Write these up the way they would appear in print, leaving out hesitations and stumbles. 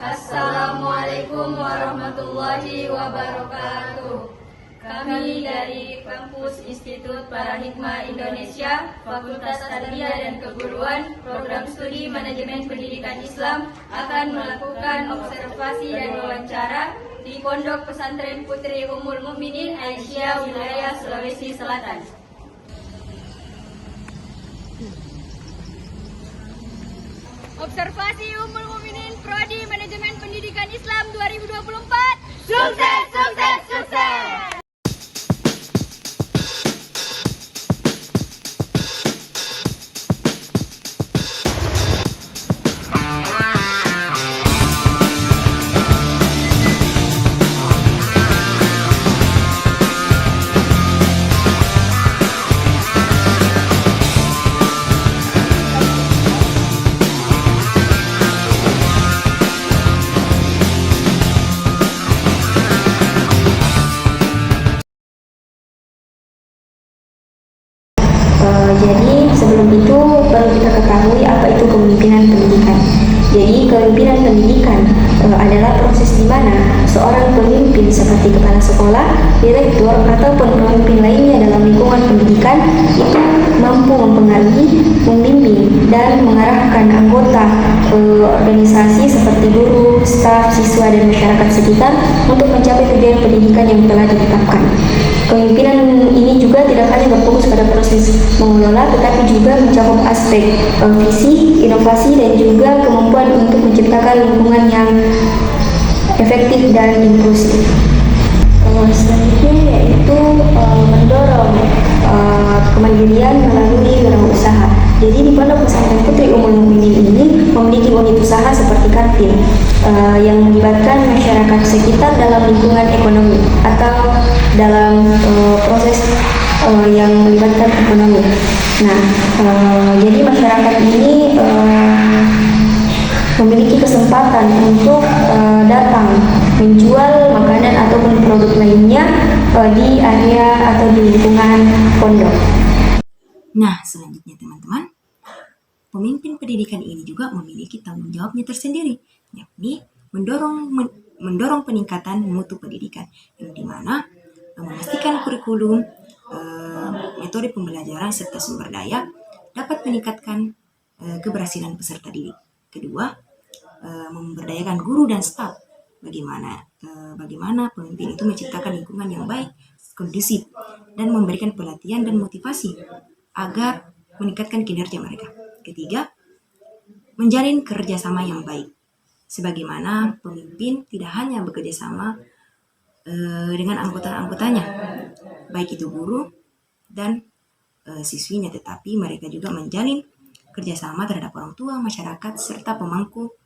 Assalamualaikum warahmatullahi wabarakatuh. Kami dari Kampus Institut Paradigma Indonesia, Fakultas Tarbiyah dan Keguruan, Program Studi Manajemen Pendidikan Islam akan melakukan observasi dan wawancara di Pondok Pesantren Putri Ummul Mukminin Aisyah, wilayah Sulawesi Selatan. Observasi Ummul Mukminin Prodi Manajemen Pendidikan Islam 2024. Sukses, sukses, sukses! Jadi sebelum itu perlu kita ketahui apa itu kepemimpinan pendidikan. Jadi kepemimpinan pendidikan adalah proses di mana seorang pemimpin seperti kepala sekolah, direktur, ataupun pemimpin lainnya dalam lingkungan pendidikan itu mampu mempengaruhi, membimbing, dan mengarahkan anggota organisasi seperti guru, staf, siswa, dan masyarakat sekitar untuk mencapai tujuan pendidikan yang telah ditetapkan. Kepemimpinan ini juga tidak hanya berfokus pada proses mengelola, tetapi juga mencakup aspek visi, inovasi, dan juga kemampuan untuk menciptakan lingkungan yang efektif dan inklusif. Selanjutnya yaitu mendorong kemandirian melalui wirausaha. Jadi di Pondok Pesantren Putri Ummul Mukminin ini memiliki unit usaha seperti kantin yang melibatkan masyarakat sekitar dalam lingkungan ekonomi atau dalam proses yang melibatkan ekonomi. Nah, jadi masyarakat ini memiliki kesempatan untuk datang menjual makanan ataupun produk lainnya di area atau di lingkungan pondok. Nah, selanjutnya teman-teman, pemimpin pendidikan ini juga memiliki tanggung jawabnya tersendiri, yakni mendorong peningkatan mutu pendidikan, yang dimana memastikan kurikulum, metode pembelajaran serta sumber daya dapat meningkatkan keberhasilan peserta didik. Kedua, memberdayakan guru dan staf. Bagaimana pemimpin itu menciptakan lingkungan yang baik, kondusif, dan memberikan pelatihan dan motivasi agar meningkatkan kinerja mereka. Ketiga, menjalin kerjasama yang baik. Sebagaimana pemimpin tidak hanya bekerja sama dengan anggota-anggotanya, baik itu guru dan siswinya, tetapi mereka juga menjalin kerjasama terhadap orang tua, masyarakat, serta pemangku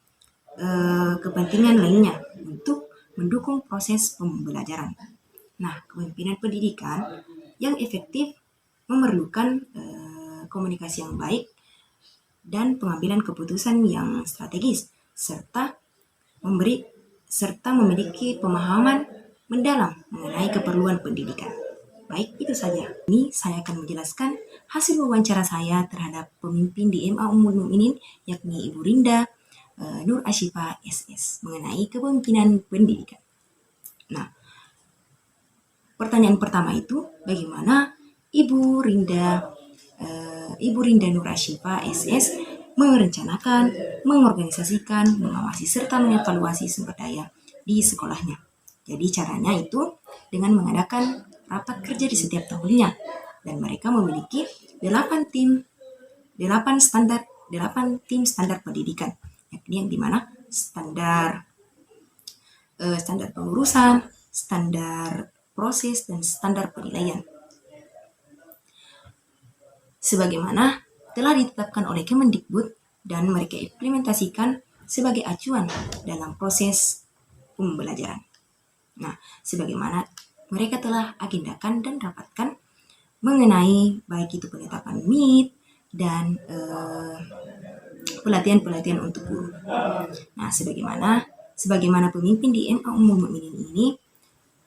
kepentingan lainnya untuk mendukung proses pembelajaran. Nah, kepemimpinan pendidikan yang efektif memerlukan komunikasi yang baik dan pengambilan keputusan yang strategis, serta memiliki pemahaman mendalam mengenai keperluan pendidikan. Baik, itu saja. Ini saya akan menjelaskan hasil wawancara saya terhadap pemimpin di MA Ummul Mukminin, yakni Ibu Rinda Nur Ashifa SS, mengenai kepemimpinan pendidikan. Nah, pertanyaan pertama itu, bagaimana Ibu Rinda Nur Ashifa SS merencanakan, mengorganisasikan, mengawasi, serta mengevaluasi sumber daya di sekolahnya. Jadi caranya itu dengan mengadakan rapat kerja di setiap tahunnya, dan mereka memiliki 8 tim standar pendidikan, yakni yang dimana standar pengurusan, standar proses, dan standar penilaian. Sebagaimana telah ditetapkan oleh Kemendikbud dan mereka implementasikan sebagai acuan dalam proses pembelajaran. Nah, sebagaimana mereka telah agendakan dan rapatkan mengenai baik itu penetapan MIT dan pelatihan-pelatihan untuk guru. Nah, sebagaimana pemimpin di MA Ummul Mukminin ini,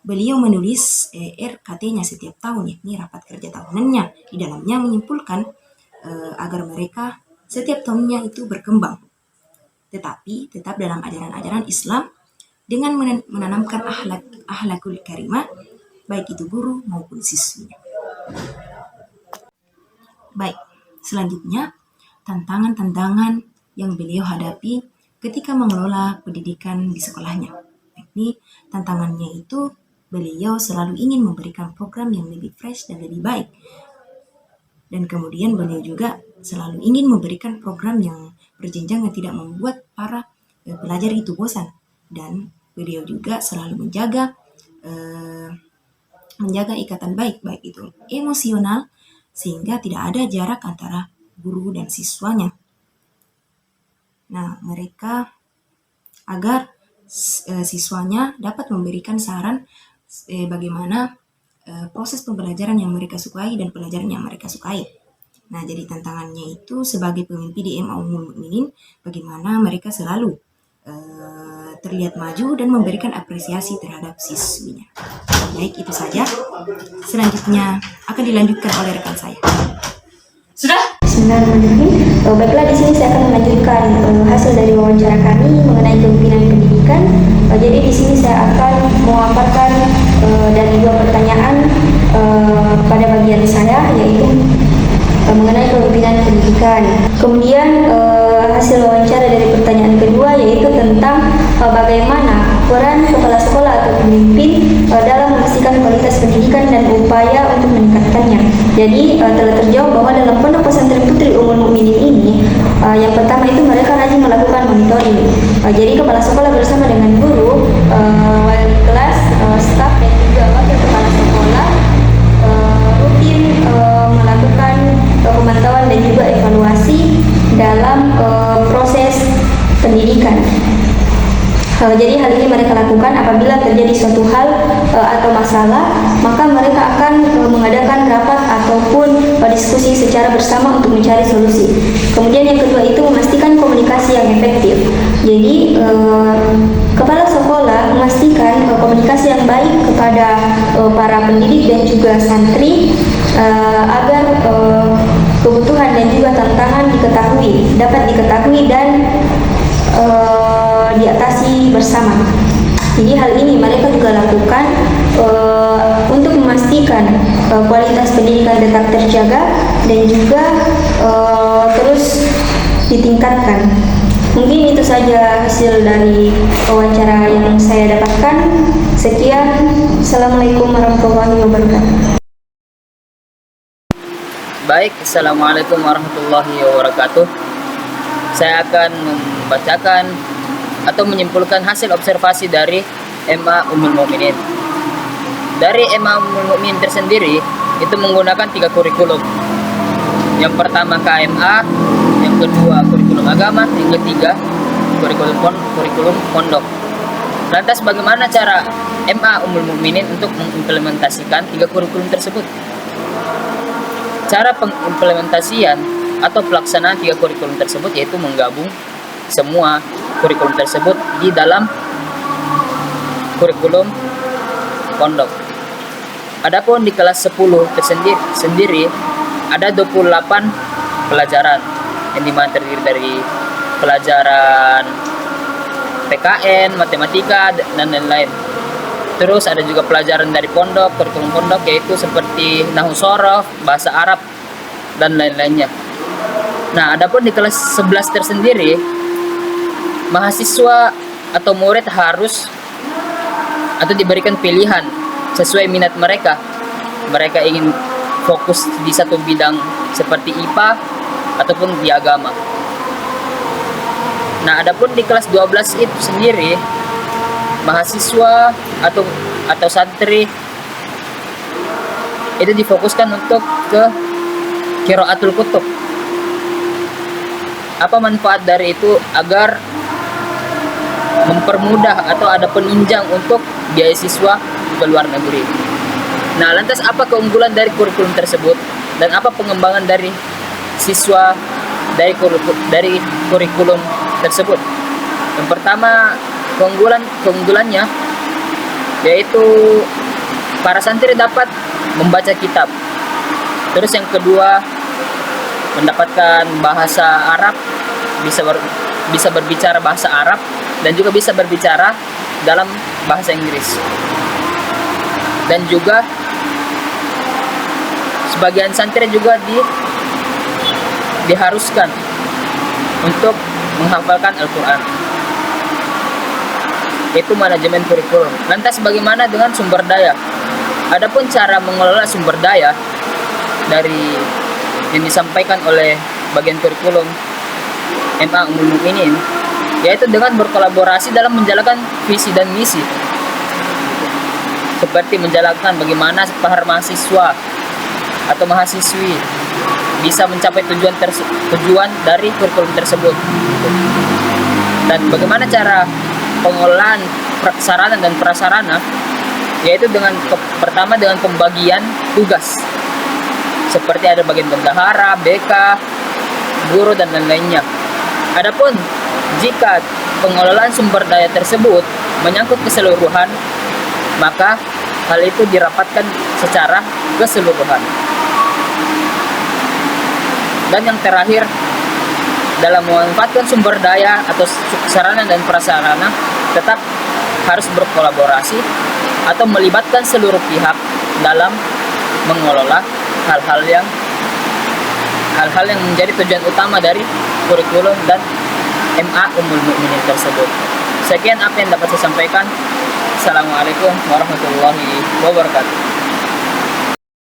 beliau menulis RKT-nya setiap tahun, yakni rapat kerja tahunannya. Di dalamnya menyimpulkan agar mereka setiap tahunnya itu berkembang tetapi tetap dalam ajaran-ajaran Islam dengan menanamkan akhlakul karimah, baik itu guru maupun siswinya. Baik, selanjutnya tantangan-tantangan yang beliau hadapi ketika mengelola pendidikan di sekolahnya. Ini tantangannya itu beliau selalu ingin memberikan program yang lebih fresh dan lebih baik. Dan kemudian beliau juga selalu ingin memberikan program yang berjenjang yang tidak membuat para pelajar itu bosan. Dan beliau juga selalu menjaga ikatan baik itu emosional, sehingga tidak ada jarak antara guru dan siswanya. Nah, mereka agar siswanya dapat memberikan saran bagaimana proses pembelajaran yang mereka sukai dan pelajaran yang mereka sukai. Nah, jadi tantangannya itu sebagai pemimpin di MA Ummul Mukminin, bagaimana mereka selalu terlihat maju dan memberikan apresiasi terhadap siswinya. Baik, itu saja. Selanjutnya akan dilanjutkan oleh rekan saya. Sudah? Bismillahirrahmanirrahim. Baiklah, di sini saya akan melanjutkan hasil dari wawancara kami mengenai kepemimpinan pendidikan. Jadi di sini saya akan memaparkan dari 2 pertanyaan pada bagian saya, yaitu mengenai kepemimpinan pendidikan. Kemudian hasil wawancara dari pertanyaan kedua yaitu tentang bagaimana peran kepala sekolah atau pemimpin dalam memastikan kualitas pendidikan dan upaya untuk meningkatkannya. Jadi telah terjawab bahwa dalam Pondok Pesantren Putri Ummul Mukminin ini yang pertama itu mereka rajin melakukan monitoring. Jadi kepala sekolah bersama dengan guru, wali kelas, staf dan juga wakil kepala sekolah rutin melakukan pemantauan dan juga evaluasi dalam proses pendidikan. Jadi hal ini mereka lakukan apabila terjadi suatu hal atau masalah, maka mereka akan mengadakan rapat ataupun diskusi secara bersama untuk mencari solusi. Kemudian yang kedua itu memastikan komunikasi yang efektif. Jadi kepala sekolah memastikan komunikasi yang baik kepada para pendidik dan juga santri agar kebutuhan dan juga tantangan dapat diketahui dan diatasi bersama. Jadi hal ini mereka juga lakukan untuk memastikan kualitas pendidikan tetap terjaga dan juga terus ditingkatkan. Mungkin itu saja hasil dari wawancara yang saya dapatkan. Sekian, Assalamualaikum warahmatullahi wabarakatuh. Baik, Assalamualaikum warahmatullahi wabarakatuh. Saya akan membacakan atau menyimpulkan hasil observasi dari MA Ummul Mukminin. Dari MA Ummul Mukminin tersendiri itu menggunakan 3 kurikulum. Yang pertama KMA, yang kedua kurikulum agama, yang ketiga kurikulum pondok. Lantas bagaimana cara MA Ummul Mukminin untuk mengimplementasikan 3 kurikulum tersebut? Cara pengimplementasian atau pelaksanaan 3 kurikulum tersebut yaitu menggabung semua kurikulum tersebut di dalam kurikulum pondok. Adapun di kelas 10 sendiri ada 28 pelajaran yang dimana terdiri dari pelajaran PKN, matematika, dan lain-lain. Terus ada juga pelajaran dari pondok, kurikulum pondok yaitu seperti Nahwu Shorof, bahasa Arab, dan lain-lainnya. Nah, adapun di kelas 11 tersendiri, mahasiswa atau murid harus atau diberikan pilihan sesuai minat mereka. Mereka ingin fokus di satu bidang seperti IPA ataupun di agama. Nah, adapun di kelas 12 itu sendiri, mahasiswa atau santri itu difokuskan untuk ke qiraatul kutub. Apa manfaat dari itu? Agar mempermudah atau ada penunjang untuk beasiswa ke luar negeri. Nah, lantas apa keunggulan dari kurikulum tersebut dan apa pengembangan dari siswa dari kurikulum tersebut? Yang pertama, keunggulannya yaitu para santri dapat membaca kitab. Terus yang kedua, mendapatkan bahasa Arab, bisa berbicara bahasa Arab dan juga bisa berbicara dalam bahasa Inggris. Dan juga sebagian santri juga diharuskan untuk menghafalkan Al-Quran. Itu manajemen kurikulum. Lantas bagaimana dengan sumber daya? Adapun cara mengelola sumber daya dari yang disampaikan oleh bagian kurikulum MA Ummul Mukminin, yaitu dengan berkolaborasi dalam menjalankan visi dan misi, seperti menjalankan bagaimana para mahasiswa atau mahasiswi bisa mencapai tujuan dari kurikulum tersebut, dan bagaimana cara pengelolaan sarana dan prasarana, yaitu pertama dengan pembagian tugas, seperti ada bagian bendahara, BK, guru, dan lain-lainnya. Adapun jika pengelolaan sumber daya tersebut menyangkut keseluruhan, maka hal itu dirapatkan secara keseluruhan. Dan yang terakhir, dalam memanfaatkan sumber daya atau sarana dan prasarana, tetap harus berkolaborasi atau melibatkan seluruh pihak dalam mengelola hal-hal yang menjadi tujuan utama dari kurikulum dan MA Ummul Mukminin tersebut. Sekian apa yang dapat saya sampaikan. Assalamualaikum warahmatullahi wabarakatuh.